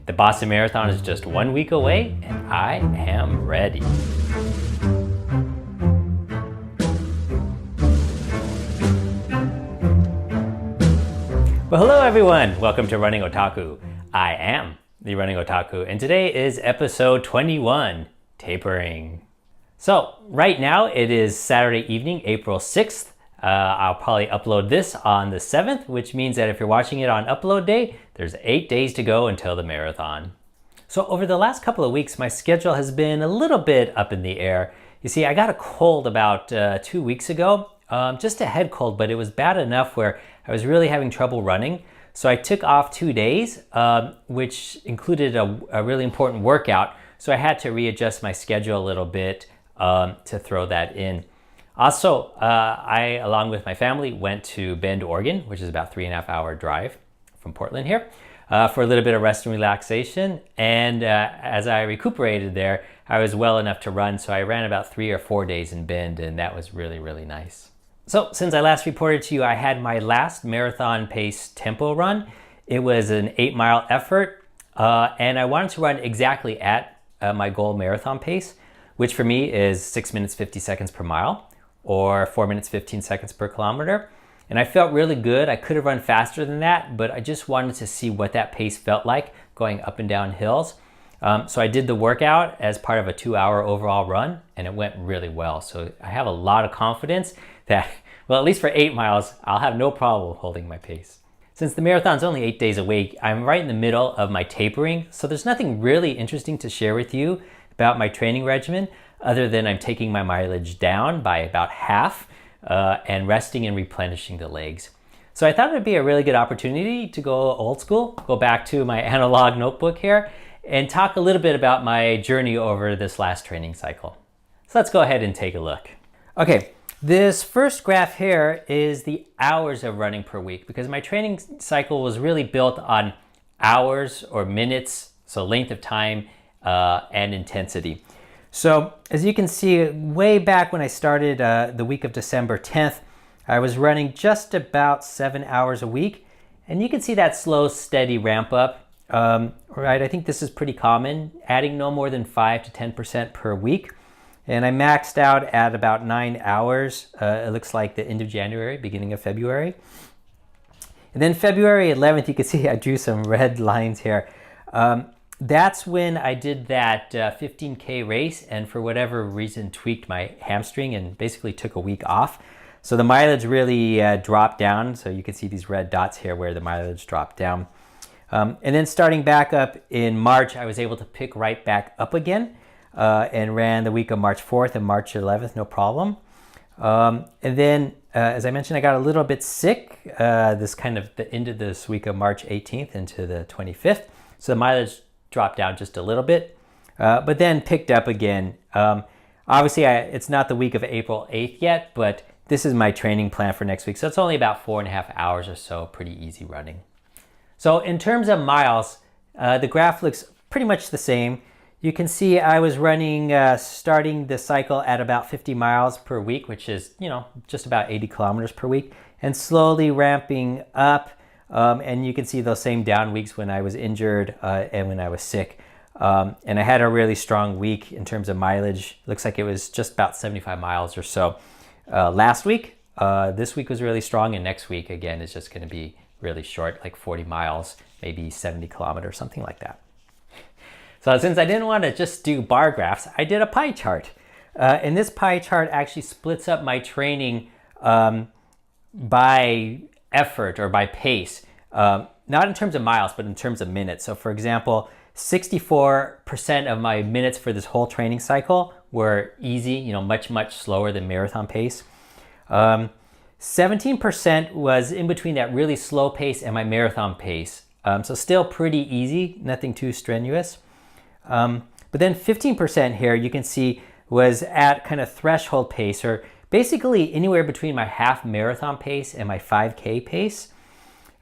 The Boston Marathon is just 1 week away, and I am ready. Well, hello everyone. Welcome to Running Otaku. I am the Running Otaku, and today is episode 21, Tapering. So right now it is Saturday evening, April 6th. I'll probably upload this on the 7th, which means that if you're watching it on upload day, there's 8 days to go until the marathon. So over the last couple of weeks, my schedule has been a little bit up in the air. You see, I got a cold about 2 weeks ago, just a head cold, but it was bad enough where I was really having trouble running. So I took off 2 days, which included a really important workout. So I had to readjust my schedule a little bit to throw that in. Also, I, along with my family, went to Bend, Oregon, which is about 3.5 hour drive from Portland here, for a little bit of rest and relaxation. And as I recuperated there, I was well enough to run. So I ran about 3 or 4 days in Bend, and that was really, really nice. So since I last reported to you, I had my last marathon pace tempo run. It was an 8-mile effort, and I wanted to run exactly at my goal marathon pace, which for me is 6 minutes 50 seconds per mile, or 4 minutes 15 seconds per kilometer. And I felt really good. I could have run faster than that, but I just wanted to see what that pace felt like going up and down hills. So I did the workout as part of a 2-hour overall run, and it went really well. So I have a lot of confidence that, well, at least for 8 miles, I'll have no problem holding my pace. Since the marathon's only 8 days a week, I'm right in the middle of my tapering, so there's nothing really interesting to share with you about my training regimen, other than I'm taking my mileage down by about half and resting and replenishing the legs. So I thought it'd be a really good opportunity to go old school, go back to my analog notebook here, and talk a little bit about my journey over this last training cycle. So let's go ahead and take a look. Okay, this first graph here is the hours of running per week, because my training cycle was really built on hours or minutes, so length of time and intensity. So as you can see, way back when I started the week of December 10th, I was running just about 7 hours a week. And you can see that slow, steady ramp up, right? I think this is pretty common, adding no more than 5 to 10% per week. And I maxed out at about 9 hours. It looks like the end of January, beginning of February. And then February 11th, you can see I drew some red lines here. That's when I did that 15K race, and for whatever reason tweaked my hamstring and basically took a week off. So the mileage really dropped down. So you can see these red dots here where the mileage dropped down. And then starting back up in March, I was able to pick right back up again and ran the week of March 4th and March 11th, no problem. And then, as I mentioned, I got a little bit sick this kind of the end of this week of March 18th into the 25th. So the mileage dropped down just a little bit, but then picked up again. Obviously, it's not the week of April 8th yet, but this is my training plan for next week. So it's only about 4.5 hours or so, pretty easy running. So in terms of miles, the graph looks pretty much the same. You can see I was running, starting the cycle at about 50 miles per week, which is, just about 80 kilometers per week, and slowly ramping up. And you can see those same down weeks when I was injured and when I was sick. And I had a really strong week in terms of mileage. Looks like it was just about 75 miles or so last week. This week was really strong, and next week, again, is just going to be really short, like 40 miles, maybe 70 kilometers, something like that. So since I didn't want to just do bar graphs, I did a pie chart. And this pie chart actually splits up my training by effort or by pace, not in terms of miles, but in terms of minutes. So for example, 64% of my minutes for this whole training cycle were easy, much, much slower than marathon pace. 17% was in between that really slow pace and my marathon pace. So still pretty easy, nothing too strenuous. But then 15% here, you can see, was at kind of threshold pace, or basically anywhere between my half marathon pace and my 5K pace.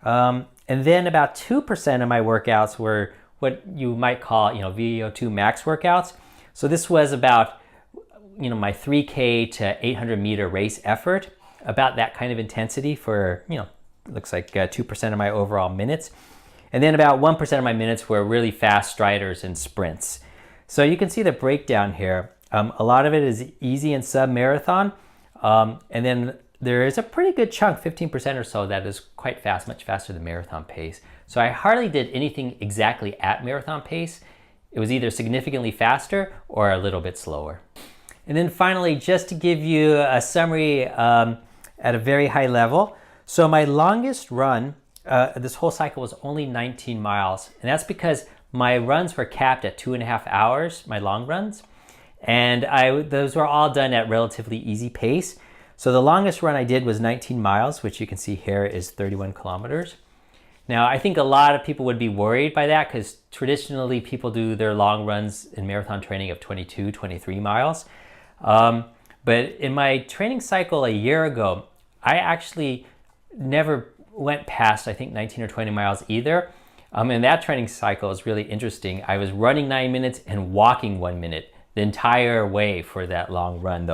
And then about 2% of my workouts were what you might call, VO2 max workouts. So this was about, my 3K to 800 meter race effort, about that kind of intensity for, looks like 2% of my overall minutes. And then about 1% of my minutes were really fast striders and sprints. So you can see the breakdown here. A lot of it is easy and sub-marathon. And then there is a pretty good chunk, 15% or so, that is quite fast, much faster than marathon pace. So I hardly did anything exactly at marathon pace. It was either significantly faster or a little bit slower. And then finally, just to give you a summary at a very high level. So my longest run, this whole cycle, was only 19 miles. And that's because my runs were capped at 2.5 hours, my long runs. And those were all done at relatively easy pace. So the longest run I did was 19 miles, which you can see here is 31 kilometers. Now, I think a lot of people would be worried by that because traditionally people do their long runs in marathon training of 22, 23 miles. But in my training cycle a year ago, I actually never went past, I think, 19 or 20 miles either. And that training cycle is really interesting. I was running 9 minutes and walking 1 minute the entire way for that long run,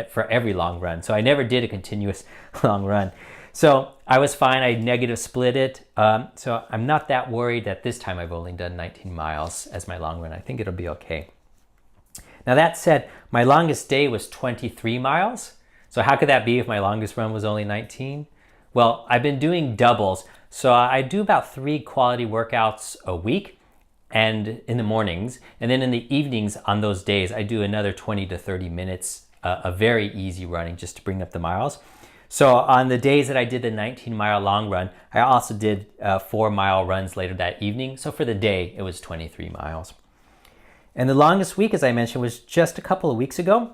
for every long run. So I never did a continuous long run. So I was fine. I negative split it. So I'm not that worried that this time I've only done 19 miles as my long run. I think it'll be okay. Now that said, my longest day was 23 miles. So how could that be if my longest run was only 19? Well, I've been doing doubles. So I do about 3 quality workouts a week and in the mornings. And then in the evenings on those days, I do another 20 to 30 minutes of very easy running just to bring up the miles. So on the days that I did the 19-mile long run, I also did 4-mile runs later that evening. So for the day, it was 23 miles. And the longest week, as I mentioned, was just a couple of weeks ago,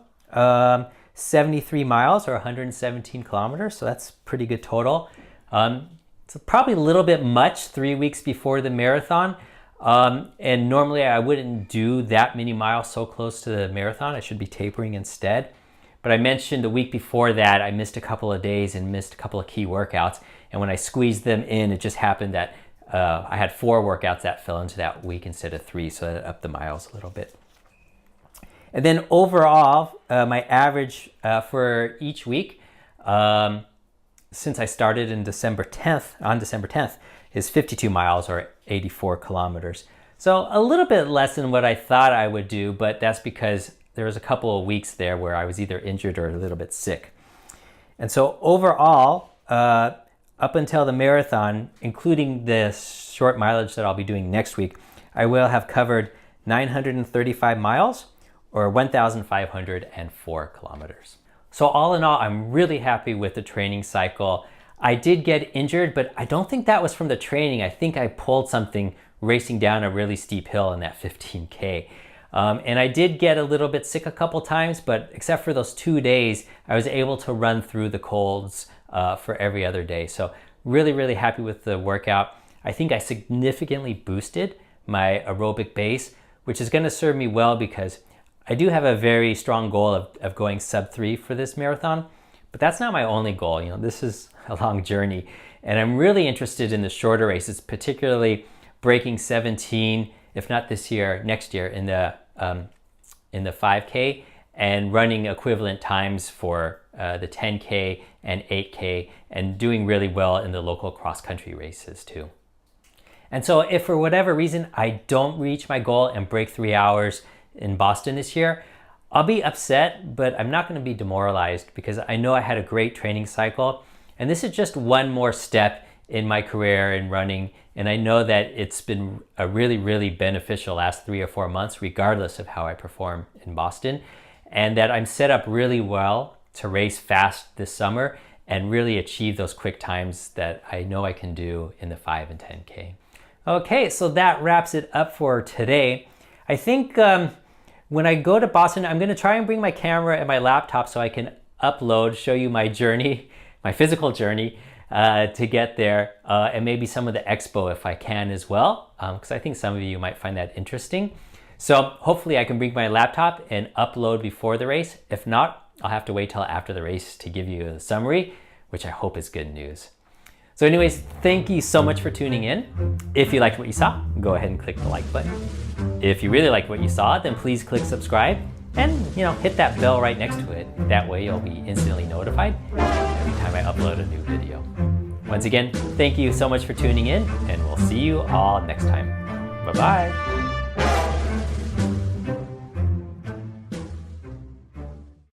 73 miles or 117 kilometers. So that's pretty good total. So probably a little bit much 3 weeks before the marathon. And normally I wouldn't do that many miles so close to the marathon. I should be tapering instead. But I mentioned the week before that, I missed a couple of days and missed a couple of key workouts. And when I squeezed them in, it just happened that I had 4 workouts that fell into that week instead of 3, so that upped the miles a little bit. And then overall, my average for each week, since I started in December 10th, is 52 miles or 84 kilometers. So a little bit less than what I thought I would do, but that's because there was a couple of weeks there where I was either injured or a little bit sick. And so overall, up until the marathon, including the short mileage that I'll be doing next week, I will have covered 935 miles or 1,504 kilometers. So all in all, I'm really happy with the training cycle. I did get injured, but I don't think that was from the training. I think I pulled something racing down a really steep hill in that 15K. And I did get a little bit sick a couple times, but except for those 2 days, I was able to run through the colds for every other day. So really, really happy with the workout. I think I significantly boosted my aerobic base, which is going to serve me well because I do have a very strong goal of going sub-3 for this marathon, but that's not my only goal. You know, this is a long journey, and I'm really interested in the shorter races, particularly breaking 17, if not this year, next year in the 5K, and running equivalent times for the 10K and 8K, and doing really well in the local cross-country races too. And so if for whatever reason I don't reach my goal and break 3 hours in Boston this year, I'll be upset, but I'm not going to be demoralized because I know I had a great training cycle, and this is just one more step in my career in running, and I know that it's been a really, really beneficial last 3 or 4 months, regardless of how I perform in Boston, and that I'm set up really well to race fast this summer and really achieve those quick times that I know I can do in the 5 and 10K. Okay, so that wraps it up for today. I think when I go to Boston, I'm going to try and bring my camera and my laptop so I can upload, show you my journey, my physical journey to get there, and maybe some of the expo if I can as well, because I think some of you might find that interesting. So hopefully I can bring my laptop and upload before the race. If not, I'll have to wait till after the race to give you a summary, which I hope is good news. So anyways, thank you so much for tuning in. If you liked what you saw, go ahead and click the like button. If you really liked what you saw, then please click subscribe and hit that bell right next to it. That way you'll be instantly notified every time I upload a new video. Once again, thank you so much for tuning in, and we'll see you all next time. Bye-bye.